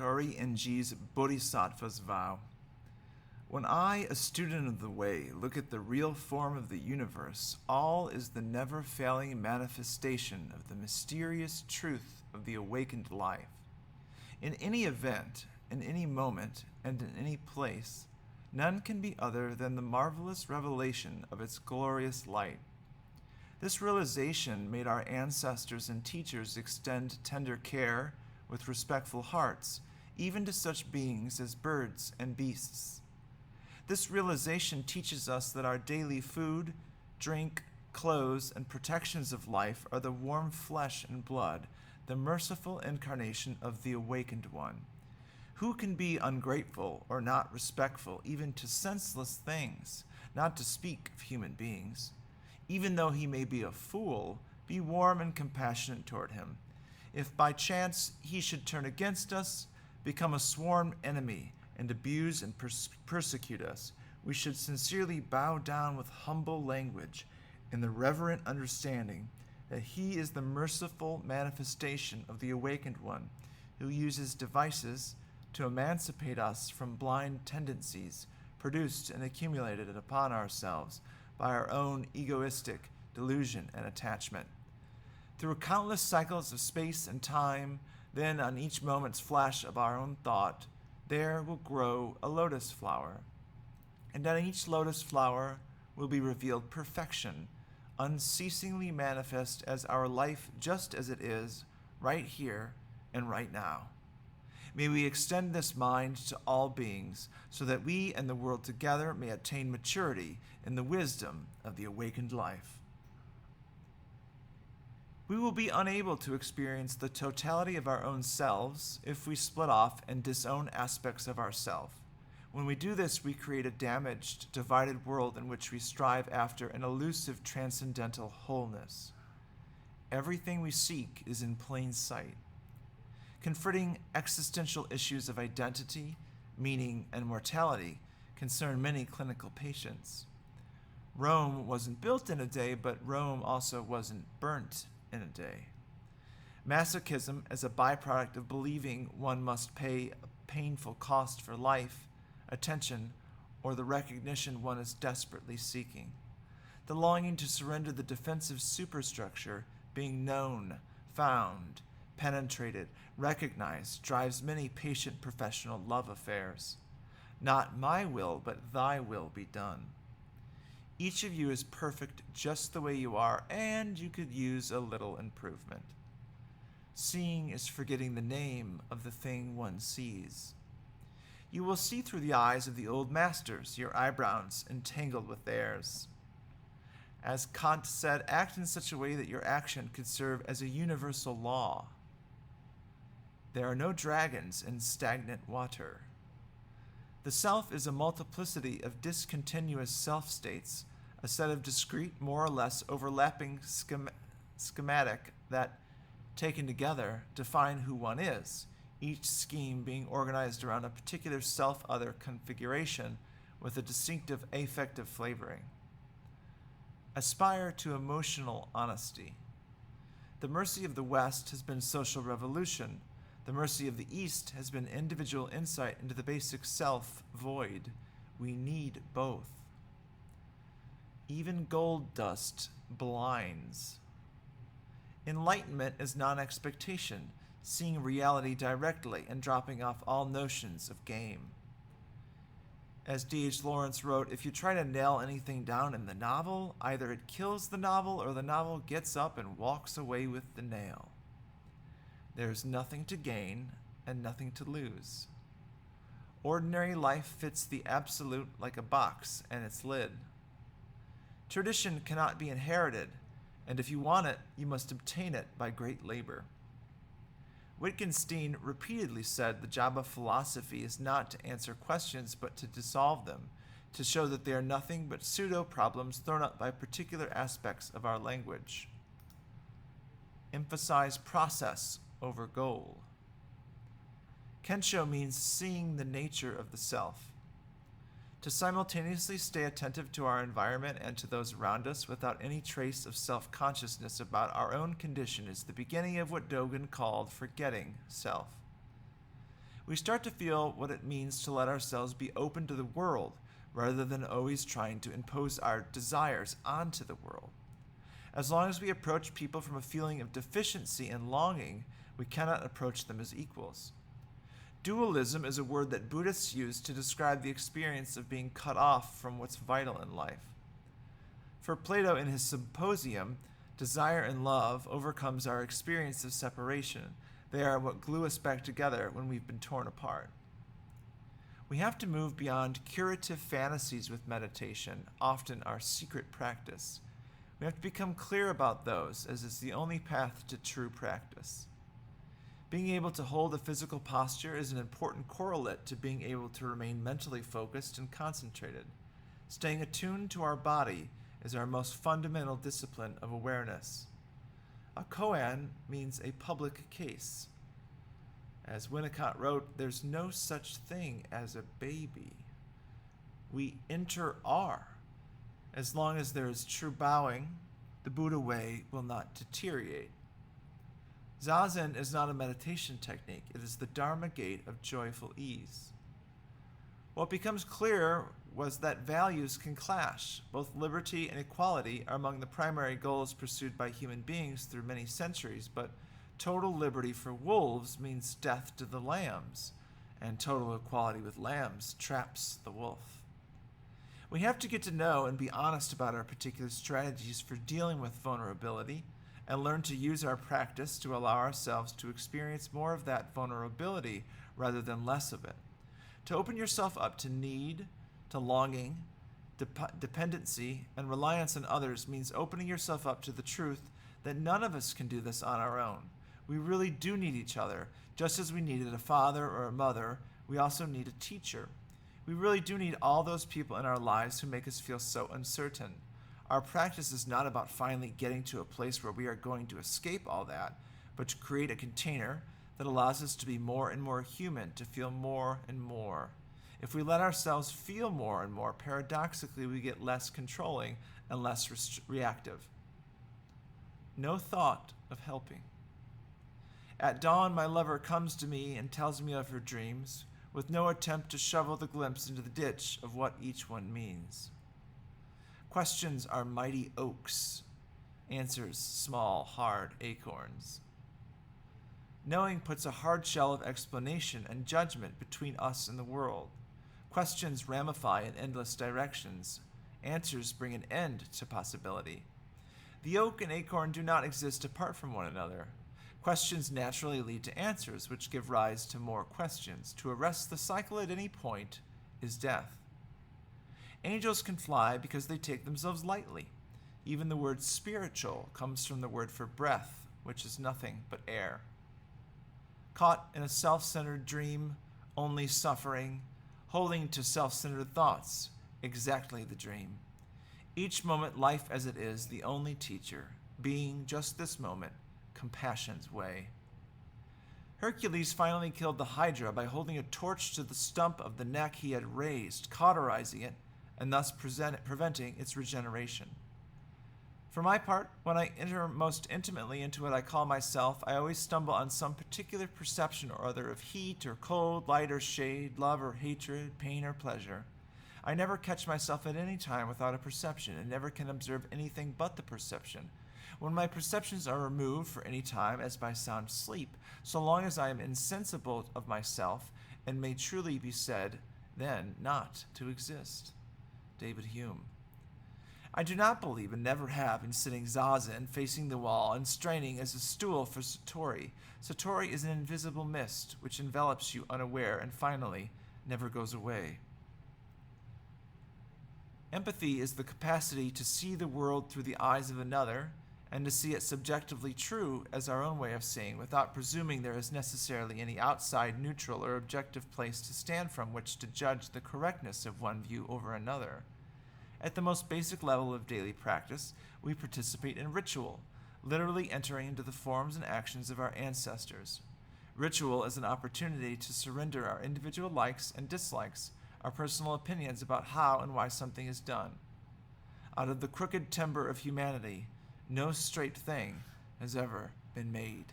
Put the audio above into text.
Tori Nji's Bodhisattva's vow. When I, a student of the way, look at the real form of the universe, all is the never-failing manifestation of the mysterious truth of the awakened life. In any event, in any moment, and in any place, none can be other than the marvelous revelation of its glorious light. This realization made our ancestors and teachers extend tender care with respectful hearts, even to such beings as birds and beasts. This realization teaches us that our daily food, drink, clothes, and protections of life are the warm flesh and blood, the merciful incarnation of the awakened one. Who can be ungrateful or not respectful even to senseless things, not to speak of human beings? Even though he may be a fool, be warm and compassionate toward him. If by chance he should turn against us, become a sworn enemy, and abuse and persecute us, we should sincerely bow down with humble language in the reverent understanding that he is the merciful manifestation of the awakened one, who uses devices to emancipate us from blind tendencies produced and accumulated upon ourselves by our own egoistic delusion and attachment. Through countless cycles of space and time, then on each moment's flash of our own thought, there will grow a lotus flower. And on each lotus flower will be revealed perfection, unceasingly manifest as our life just as it is, right here and right now. May we extend this mind to all beings, so that we and the world together may attain maturity in the wisdom of the awakened life. We will be unable to experience the totality of our own selves if we split off and disown aspects of ourself. When we do this, we create a damaged, divided world in which we strive after an elusive transcendental wholeness. Everything we seek is in plain sight. Confronting existential issues of identity, meaning, and mortality concern many clinical patients. Rome wasn't built in a day, but Rome also wasn't burnt in a day. Masochism, as a byproduct of believing one must pay a painful cost for life, attention, or the recognition one is desperately seeking. The longing to surrender the defensive superstructure, being known, found, penetrated, recognized, drives many patient professional love affairs. Not my will, but thy will be done. Each of you is perfect just the way you are, and you could use a little improvement. Seeing is forgetting the name of the thing one sees. You will see through the eyes of the old masters, your eyebrows entangled with theirs. As Kant said, act in such a way that your action could serve as a universal law. There are no dragons in stagnant water. The self is a multiplicity of discontinuous self-states, a set of discrete, more or less overlapping schematic that, taken together, define who one is, each scheme being organized around a particular self-other configuration with a distinctive affective flavoring. Aspire to emotional honesty. The mercy of the West has been social revolution. The mercy of the East has been individual insight into the basic self void. We need both. Even gold dust blinds. Enlightenment is non-expectation, seeing reality directly and dropping off all notions of game. As D.H. Lawrence wrote, if you try to nail anything down in the novel, either it kills the novel or the novel gets up and walks away with the nail. There's nothing to gain and nothing to lose. Ordinary life fits the absolute like a box and its lid. Tradition cannot be inherited, and if you want it, you must obtain it by great labor. Wittgenstein repeatedly said the job of philosophy is not to answer questions but to dissolve them, to show that they are nothing but pseudo-problems thrown up by particular aspects of our language. Emphasize process over goal. Kensho means seeing the nature of the self. To simultaneously stay attentive to our environment and to those around us without any trace of self-consciousness about our own condition is the beginning of what Dogen called forgetting self. we start to feel what it means to let ourselves be open to the world rather than always trying to impose our desires onto the world. As long as we approach people from a feeling of deficiency and longing, we cannot approach them as equals. Dualism is a word that Buddhists use to describe the experience of being cut off from what's vital in life. For Plato in his Symposium, desire and love overcomes our experience of separation. They are what glue us back together when we've been torn apart. We have to move beyond curative fantasies with meditation, often our secret practice. We have to become clear about those, as it's the only path to true practice. Being able to hold a physical posture is an important correlate to being able to remain mentally focused and concentrated. Staying attuned to our body is our most fundamental discipline of awareness. A koan means a public case. As Winnicott wrote, there's no such thing as a baby. We are. As long as there is true bowing, the Buddha way will not deteriorate. Zazen is not a meditation technique. It is the Dharma gate of joyful ease. What becomes clear was that values can clash. Both liberty and equality are among the primary goals pursued by human beings through many centuries, but total liberty for wolves means death to the lambs, and total equality with lambs traps the wolf. We have to get to know and be honest about our particular strategies for dealing with vulnerability and learn to use our practice to allow ourselves to experience more of that vulnerability rather than less of it. To open yourself up to need, to longing, dependency, and reliance on others means opening yourself up to the truth that none of us can do this on our own. We really do need each other. Just as we needed a father or a mother, we also need a teacher. We really do need all those people in our lives who make us feel so uncertain. Our practice is not about finally getting to a place where we are going to escape all that, but to create a container that allows us to be more and more human, to feel more and more. If we let ourselves feel more and more, paradoxically, we get less controlling and less reactive. No thought of helping. At dawn, my lover comes to me and tells me of her dreams, with no attempt to shovel the glimpse into the ditch of what each one means. Questions are mighty oaks, answers small, hard acorns. Knowing puts a hard shell of explanation and judgment between us and the world. Questions ramify in endless directions. Answers bring an end to possibility. The oak and acorn do not exist apart from one another. Questions naturally lead to answers, which give rise to more questions. To arrest the cycle at any point is death. Angels can fly because they take themselves lightly. Even the word spiritual comes from the word for breath, which is nothing but air. Caught in a self-centered dream, only suffering, holding to self-centered thoughts, exactly the dream. Each moment, life as it is, the only teacher, being just this moment, compassion's way. Hercules finally killed the Hydra by holding a torch to the stump of the neck he had raised, cauterizing it, and thus preventing its regeneration. For my part, when I enter most intimately into what I call myself, I always stumble on some particular perception or other of heat or cold, light or shade, love or hatred, pain or pleasure. I never catch myself at any time without a perception, and never can observe anything but the perception. When my perceptions are removed for any time, as by sound sleep, so long as I am insensible of myself, and may truly be said, then not to exist. David Hume. I do not believe, and never have, in sitting zazen, facing the wall, and straining as a stool for satori. Satori is an invisible mist, which envelops you unaware, and finally, never goes away. Empathy is the capacity to see the world through the eyes of another, and to see it subjectively true as our own way of seeing, without presuming there is necessarily any outside, neutral, or objective place to stand from which to judge the correctness of one view over another. At the most basic level of daily practice, we participate in ritual, literally entering into the forms and actions of our ancestors. Ritual is an opportunity to surrender our individual likes and dislikes, our personal opinions about how and why something is done. Out of the crooked timber of humanity, no straight thing has ever been made.